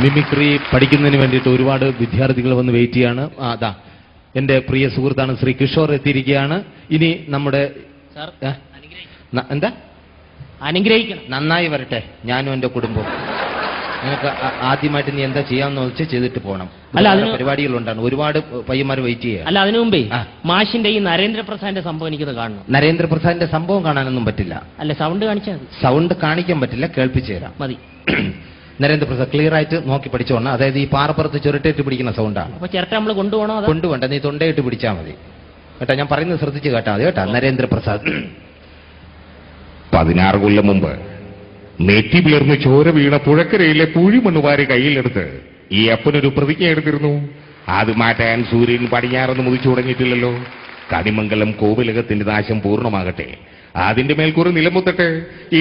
Mimicry പഠിക്കുന്നതിന് വേണ്ടിയിട്ട് ഒരുപാട് വിദ്യാർത്ഥികൾ വന്ന് വെയിറ്റ് ചെയ്യാണ്. അതാ എന്റെ പ്രിയ സുഹൃത്താണ് ശ്രീ കിഷോർ എത്തിയിരിക്കുകയാണ്. ഇനി നമ്മുടെ എന്താ അനുഗ്രഹിക്കണം. നന്നായി വരട്ടെ, ഞാനും എന്റെ കുടുംബവും. നിനക്ക് ആദ്യമായിട്ട് നീ എന്താ ചെയ്യാന്ന് വെച്ചാൽ ചെയ്തിട്ട് പോകണം. അല്ല, അതിന് പരിപാടികളുണ്ടാണ്, ഒരുപാട് പയ്യന്മാർ വെയിറ്റ് ചെയ്യുക. അല്ല, അതിനു മുമ്പേ മാഷിന്റെ ഈ നരേന്ദ്രപ്രസാദിന്റെ സംഭവം എനിക്കത് കാണണം. നരേന്ദ്രപ്രസാദിന്റെ സംഭവം കാണാനൊന്നും പറ്റില്ല. അല്ല, സൗണ്ട് കാണിച്ചാൽ മതി. സൗണ്ട് കാണിക്കാൻ പറ്റില്ല, കേൾപ്പിച്ചു തരാം മതി. നരേന്ദ്രപ്രസാദ് ക്ലിയർ ആയിട്ട് നോക്കി പഠിച്ചോണം. അതായത് ഈ പാറപ്പുറത്ത് ചുരുട്ടേറ്റ് പിടിക്കുന്ന സൗണ്ടാണ്. അപ്പൊ ചിരട്ട നമ്മൾ കൊണ്ടുപോകണോ? കൊണ്ടുപോകണ്ട, നീ തൊണ്ടയിട്ട് പിടിച്ചാൽ മതി കേട്ടാ. ഞാൻ പറയുന്നത് ശ്രദ്ധിച്ച് കേട്ടാ മതി കേട്ടാ. നരേന്ദ്രപ്രസാദ് 16 കൊല്ലം മുമ്പ് നെറ്റി പിളർന്ന് ചോര വീണ പുഴക്കരയിലെ പൂഴിമണ്ണുവാരി കയ്യിലെടുത്ത് ഈ അപ്പനൊരു പ്രതിജ്ഞ എടുത്തിരുന്നു. അത് മാറ്റാൻ സൂര്യൻ പടിഞ്ഞാറൊന്നും ഉദിച്ചു തുടങ്ങിയിട്ടില്ലല്ലോ. കണിമംഗലം കോവിലകത്തിന്റെ നാശം പൂർണ്ണമാകട്ടെ, അതിന്റെ മേൽ കുറെ നിലമുത്തട്ടെ,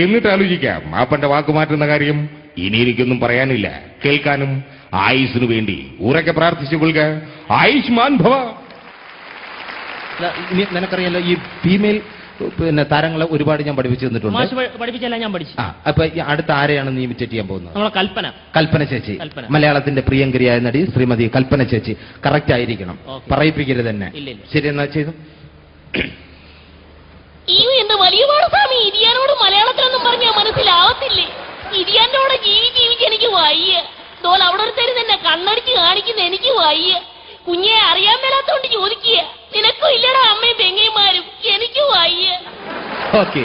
എന്നിട്ട് ആലോചിക്കാം അപ്പന്റെ വാക്കുമാറ്റുന്ന കാര്യം. ഇനി എനിക്കൊന്നും പറയാനില്ല, കേൾക്കാനും. ആയുസിനു വേണ്ടി ഉറക്കെ പ്രാർത്ഥിച്ചു കൊള്ളുക. ആയുഷ്മാൻ ഭവ. നിനക്കറിയാലോ ഈ ഫീമെയിൽ താരങ്ങളെ ഒരുപാട് ഞാൻ പഠിപ്പിച്ചു തന്നിട്ടുണ്ട്. പഠിപ്പിച്ചല്ല, ഞാൻ പഠിച്ചു. അപ്പൊ അടുത്ത ആരെയാണ് നീ ഇമിറ്റേറ്റ് ചെയ്യാൻ പോകുന്നത്? നമ്മളെ കൽപ്പന. കൽപ്പന ചേച്ചി, മലയാളത്തിന്റെ പ്രിയങ്കരിയായ നടി ശ്രീമതി കൽപ്പന ചേച്ചി. കറക്റ്റ് ആയിരിക്കണം, പറയിപ്പിക്കരുത് തന്നെ. ശരി, എന്നാ ചെയ്തു. എന്റെ വലിയ സ്വാമി, ഇരിയാനോട് മലയാളത്തിലൊന്നും പറഞ്ഞാൽ മനസ്സിലാവത്തില്ലേ? ഇരിയാനോട് ജീവിച്ച് എനിക്ക് വയ്യ. തോൽ അവിടെ ഒരു തരുന്ന എന്നെ കണ്ണടിച്ച് കാണിക്കുന്ന എനിക്ക് വയ്യ. കുഞ്ഞെ അറിയാൻ മേലാത്തോണ്ട് ചോദിക്കുക. നിനക്കും ഇല്ലടാ അമ്മയും പെങ്ങന്മാരും, എനിക്ക് വയ്യ. ഓക്കെ,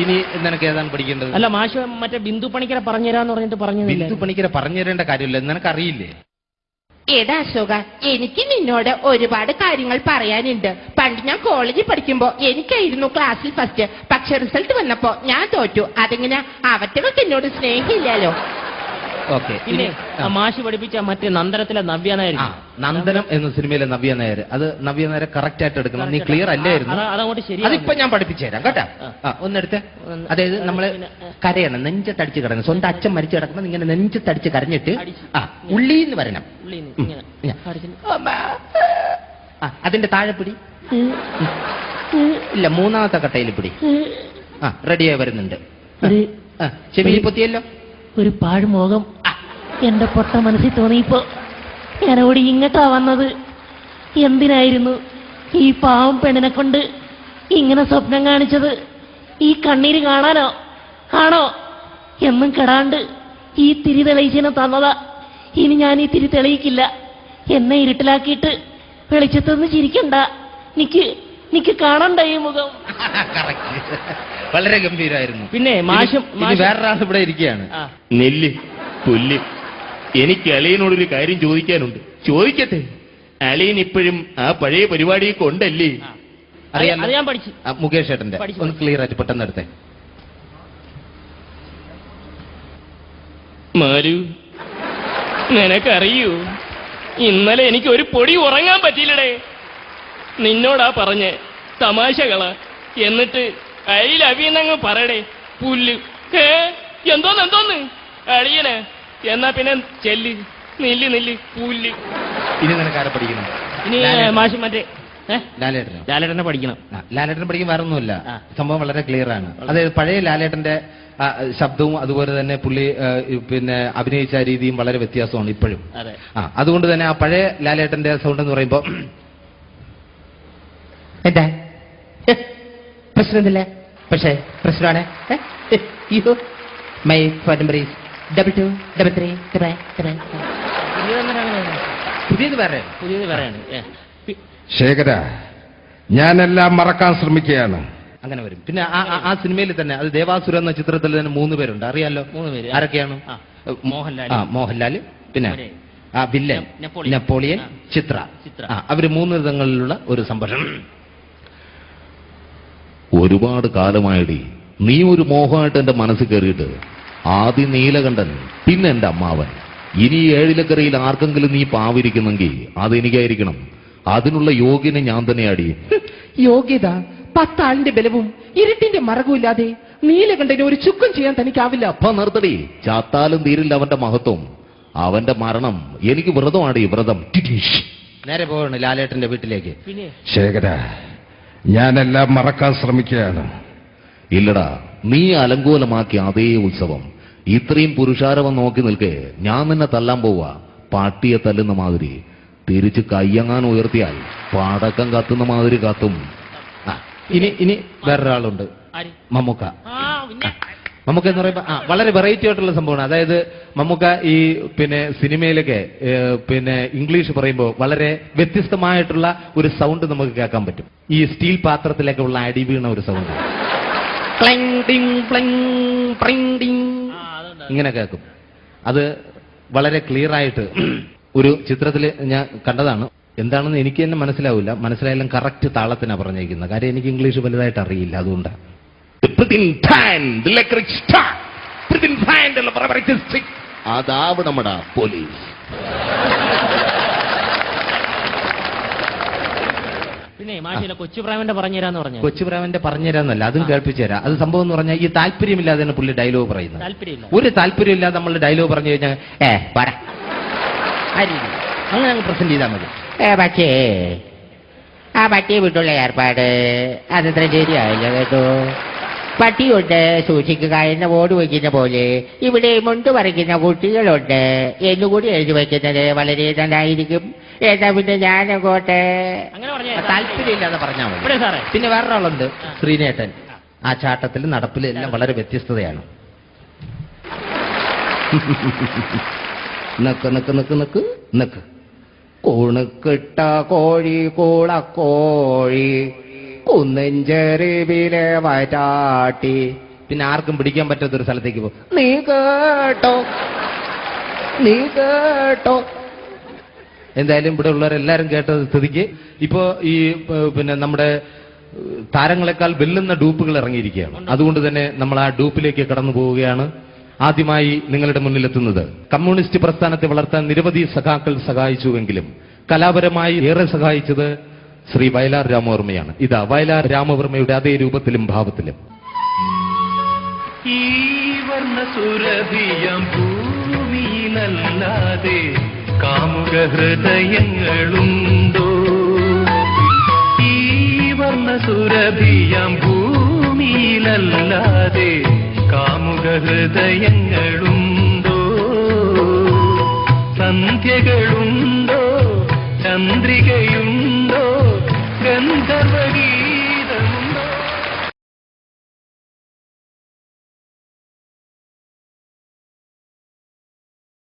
ഇനി നിനക്ക് ഏതാണ് പഠിക്കേണ്ടത്? അല്ല, മാഷ് മറ്റേ ബിന്ദു പണിക്കരെ പറഞ്ഞുതരാന്ന് പറഞ്ഞിട്ട് പറഞ്ഞു. ബിന്ദു പണിക്കരെ പറഞ്ഞു തരേണ്ട കാര്യമില്ല, നിനക്കറിയില്ലേ? എടാ അശോക, എനിക്ക് നിന്നോട് ഒരുപാട് കാര്യങ്ങൾ പറയാനുണ്ട്. പണ്ട് ഞാൻ കോളേജിൽ പഠിക്കുമ്പോ എനിക്കായിരുന്നു ക്ലാസ്സിൽ ഫസ്റ്റ്. പക്ഷെ റിസൾട്ട് വന്നപ്പോ ഞാൻ തോറ്റു. അതെങ്ങനെ? അവറ്റകൾക്ക് എന്നോട് സ്നേഹമില്ലല്ലോ. ഓക്കെ, പിന്നെ മാഷ് പഠിപ്പിച്ച മറ്റേ നന്ദനത്തിലെ നവ്യ നായർ. നന്ദനം എന്ന സിനിമയിലെ നവ്യ നായർ, അത് നവ്യ നായർ കറക്റ്റ് ആയിട്ട് എടുക്കണം. നീ ക്ലിയർ അല്ലായിരുന്നു. അതങ്ങോട്ട് ശരി. അതിപ്പോ ഞാൻ പഠിപ്പിച്ചു തരാം കേട്ടാ. ഒന്നെടുത്ത്, അതായത് നമ്മള് കരയണം, നെഞ്ചത്തടിച്ച് കിടക്കണം. സ്വന്തം അച്ഛൻ മരിച്ചു കിടക്കുമ്പോൾ ഇങ്ങനെ നെഞ്ചത്തടിച്ച് കരഞ്ഞിട്ട് ഉള്ളിന്ന് വരണം. അതിന്റെ താഴെ പിടി. ഇല്ല, മൂന്നാമത്തെ കട്ടയിൽ പിടി. റെഡിയായി വരുന്നുണ്ട്. ചെവിയിൽ പൊത്തിയല്ലോ. ഒരു പാഴ്മോഹം എന്റെ പൊട്ട മനസ്സിൽ തോന്നിയപ്പോ ഞാൻ ഓടി ഇങ്ങട്ടാ വന്നത്. എന്തിനായിരുന്നു ഈ പാവം പെണ്ണിനെ കൊണ്ട് ഇങ്ങനെ സ്വപ്നം കാണിച്ചത്? ഈ കണ്ണീര് കാണാനോ ആണോ? എന്നും കെടാണ്ട് ഈ തിരി തെളിയിച്ചിനെ തന്നതാ. ഇനി ഞാൻ ഈ തിരി തെളിയിക്കില്ല. എന്നെ ഇരുട്ടിലാക്കിയിട്ട് വെളിച്ചത്തൊന്ന് ചിരിക്കണ്ട. നിക്ക് കാണണ്ട ഈ മുഖം. വളരെ ഗംഭീരായിരുന്നു. പിന്നെ മാഷും വേറൊരാൾ ഇവിടെ ഇരിക്കുകയാണ്. നെല്ല് പുല്ല്. എനിക്ക് അളിയനോടൊരു കാര്യം ചോദിക്കാനുണ്ട്. ചോദിക്കട്ടെ? അളിയൻ ഇപ്പോഴും ആ പഴയ പരിപാടി കൊണ്ടല്ലേ? അറിയാം, ഞാൻ പഠിച്ചു. മുകേഷ് ഏട്ടന്റെ ഒന്ന് ക്ലിയർ ആയിട്ട് പെട്ടെന്ന് എടുത്തേ. മാരു, നിനക്കറിയൂ, ഇന്നലെ എനിക്ക് ഒരു പൊടി ഉറങ്ങാൻ പറ്റിയില്ലടേ. നിന്നോടാ പറഞ്ഞ് തമാശകളാ. എന്നിട്ട് അയില അവിയെന്നങ്ങ് പറയടേ. പുല്ല്. എന്തോന്ന് അളിയന്? എന്നാ പിന്നെ ചെല്ല്, നെല്ല് പുല്ല്. ഇനി നിനക്കാരെ പഠിക്കണം? ഇനി മാഷ് മറ്റേ ലാലേട്ടനെ പഠിക്കണം. ലാലേട്ടനെ പഠിക്കാൻ വേറെ ഒന്നുമില്ല, സംഭവം വളരെ ക്ലിയർ ആണ്. അതായത് പഴയ ലാലേട്ടന്റെ ശബ്ദവും അതുപോലെ തന്നെ പുള്ളി പിന്നെ അഭിനയിച്ച രീതിയും വളരെ വ്യത്യാസമാണ് ഇപ്പോഴും. അതുകൊണ്ട് തന്നെ ആ പഴയ ലാലേട്ടന്റെ സൗണ്ട് എന്ന് പറയുമ്പോ എന്താ പ്രശ്നമില്ല, പക്ഷേ പ്രശ്നമാണ്. My phone number is 2233. പുതിയത് വേറെയാണ്. ശേഖര, ഞാനെല്ലാം മറക്കാൻ ശ്രമിക്കുകയാണ്. അങ്ങനെ വരും. പിന്നെ ആ സിനിമയിൽ തന്നെ, അത് ദേവാസുര എന്ന ചിത്രത്തിൽ തന്നെ 3 പേരുണ്ട്, അറിയാലോ? 3 പേര് ആരൊക്കെയാണ്? മോഹൻലാല്, പിന്നെ വില്ലൻ നെപ്പോളിയൻ, ചിത്ര. അവര് 3 വിധങ്ങളിലുള്ള ഒരു സംഭാഷണം. ഒരുപാട് കാലമായിടി നീ ഒരു മോഹമായിട്ട് എന്റെ മനസ്സിൽ കയറിയിട്ട്. ആദ്യം നീലകണ്ഠൻ, പിന്നെ എന്റെ അമ്മാവൻ. ഇനി 7 ആർക്കെങ്കിലും നീ പാവിരിക്കുന്നെങ്കിൽ അതെനിക്കായിരിക്കണം. അതിനുള്ള യോഗ്യനെ ഞാൻ തന്നെയാടി. യോഗ്യത 10 ആളിന്റെ ബലവും ഇരുട്ടിന്റെ മറകുമില്ലാതെ നീലകണ്ഠന് ഒരു ചുക്കും ചെയ്യാൻ തനിക്കാവില്ല. അപ്പ നിർത്തടി, ചാത്താലും തീരില്ല അവന്റെ മഹത്വം. അവന്റെ മരണം എനിക്ക് വ്രതമാടി, വ്രതം. നേരെ പോവാണ് ലാലേട്ടന്റെ വീട്ടിലേക്ക്. ശേഖര, ഞാനെല്ലാം മറക്കാൻ ശ്രമിക്കുകയാണ്. ഇല്ലടാ, നീ അലങ്കോലമാക്കിയ അതേ ഉത്സവം ഇത്രയും പുരുഷാരവം നോക്കി നിൽക്കേ ഞാൻ നിന്നെ തല്ലാൻ പോവാ. പട്ടിയെ തല്ലുന്ന മാതിരി തിരിച്ച് കയ്യങ്ങാൻ ഉയർത്തിയാൽ പടക്കം കത്തുന്ന മാതിരി കത്തും. ഇനി വേറൊരാളുണ്ട്, ആര്? മമ്മൂക്ക. ആ പിന്നെ മമ്മൂക്ക എന്ന് പറയുമ്പോൾ വളരെ വെറൈറ്റി ആയിട്ടുള്ള സംഭവമാണ്. അതായത് മമ്മൂക്ക ഈ സിനിമയിലൊക്കെ ഇംഗ്ലീഷ് പറയുമ്പോൾ വളരെ വ്യത്യസ്തമായിട്ടുള്ള ഒരു സൗണ്ട് നമുക്ക് കേൾക്കാൻ പറ്റും. ഈ സ്റ്റീൽ പാത്രത്തിലൊക്കെ ഉള്ള അടി വീണ ഒരു സൗണ്ട് ഇങ്ങനെ കേൾക്കും. അത് വളരെ ക്ലിയർ ആയിട്ട് ഒരു ചിത്രത്തിൽ ഞാൻ കണ്ടതാണ്. എന്താണെന്ന് എനിക്ക് തന്നെ മനസ്സിലായാലും കറക്റ്റ് താളത്തിനാണ് പറഞ്ഞിരിക്കുന്നത്. കാര്യം എനിക്ക് ഇംഗ്ലീഷ് വലുതായിട്ട് അറിയില്ല, അതുകൊണ്ടാണ്. അതാവണമടാ പോലീസ്. പിന്നെ മാഷിലെ കൊച്ചുപ്രാവന്റെ പറഞ്ഞുതരാന്ന് പറഞ്ഞു. കൊച്ചുപ്രാവന്റെ പറഞ്ഞുതരാന്നല്ല, അതും കേൾപ്പിച്ചു തരാം. അത് സംഭവം എന്ന് പറഞ്ഞാൽ ഈ താല്പര്യമില്ലാതെയാണ് പുള്ളി ഡയലോഗ് പറയുന്നത്. താല്പര്യമില്ല, ഒരു താല്പര്യമില്ലാതെ നമ്മൾ ഡയലോഗ് പറഞ്ഞു കഴിഞ്ഞാൽ അങ്ങനെ അങ്ങ് പ്രസന്റ് ചെയ്താൽ മതി. പക്ഷേ ആ പട്ടിയെ വിട്ടുള്ള ഏർപ്പാട് അതത്ര ശരിയായില്ല കേട്ടോ. പട്ടിയുണ്ട് സൂക്ഷിക്കുക എന്ന ബോർഡ് വയ്ക്കുന്ന പോലെ ഇവിടെ മുണ്ട് പറിക്കുന്ന കുട്ടികളുണ്ട് എന്നുകൂടി എഴുതി വയ്ക്കുന്നത് വളരെ നന്നായിരിക്കും. ഏതാ പിന്നെ ഞാനങ്ങോട്ടെ. അങ്ങനെ പറഞ്ഞ താല്പര്യമില്ലാതെ പറഞ്ഞാൽ മതി. ഇവിടെ സാറേ പിന്നെ വേറൊരാളുണ്ട്, ശ്രീനേട്ടൻ. ആ ചാട്ടത്തിലും നടപ്പിലും എല്ലാം വളരെ വ്യത്യസ്തതയാണ്. നക്ക് നക്ക് നക്ക് നക്ക് നക്ക് കുണുക്കിട്ട കോഴി കൂളക്കോഴി കുന്നഞ്ചെറിവിലെ വരാട്ടി. പിന്നെ ആർക്കും പിടിക്കാൻ പറ്റാത്തൊരു സ്ഥലത്തേക്ക് പോകും. നീ കേട്ടോ നീ കേട്ടോ. എന്തായാലും ഇവിടെ ഉള്ളവരെല്ലാരും കേട്ടത് സ്ഥിതിക്ക് ഇപ്പോ ഈ നമ്മുടെ താരങ്ങളെക്കാൾ വെല്ലുന്ന ഡൂപ്പുകൾ ഇറങ്ങിയിരിക്കുകയാണ്. അതുകൊണ്ട് തന്നെ നമ്മൾ ആ ഡൂപ്പിലേക്ക് കടന്നു പോവുകയാണ്. ആദ്യമായി നിങ്ങളുടെ മുന്നിലെത്തുന്നത് കമ്മ്യൂണിസ്റ്റ് പ്രസ്ഥാനത്തെ വളർത്താൻ നിരവധി സഖാക്കൾ സഹായിച്ചുവെങ്കിലും കലാപരമായി ഏറെ സഹായിച്ചത് ശ്രീ വയലാർ രാമവർമ്മയാണ്. ഇതാ വയലാർ രാമവർമ്മയുടെ അതേ രൂപത്തിലും ഭാവത്തിലും. ഈ വർണ്ണസുരഭിയം ഭൂമിയിലല്ലാതെ കാമുക ഹൃദയങ്ങളുണ്ടോ? ഈ വർണ്ണസുരഭിയം ഭൂമിയിലല്ലാതെ കാമുക ഹൃദയങ്ങളുണ്ടോ? സന്ധ്യകളുണ്ടോ? ചന്ദ്രികയുണ്ടോ?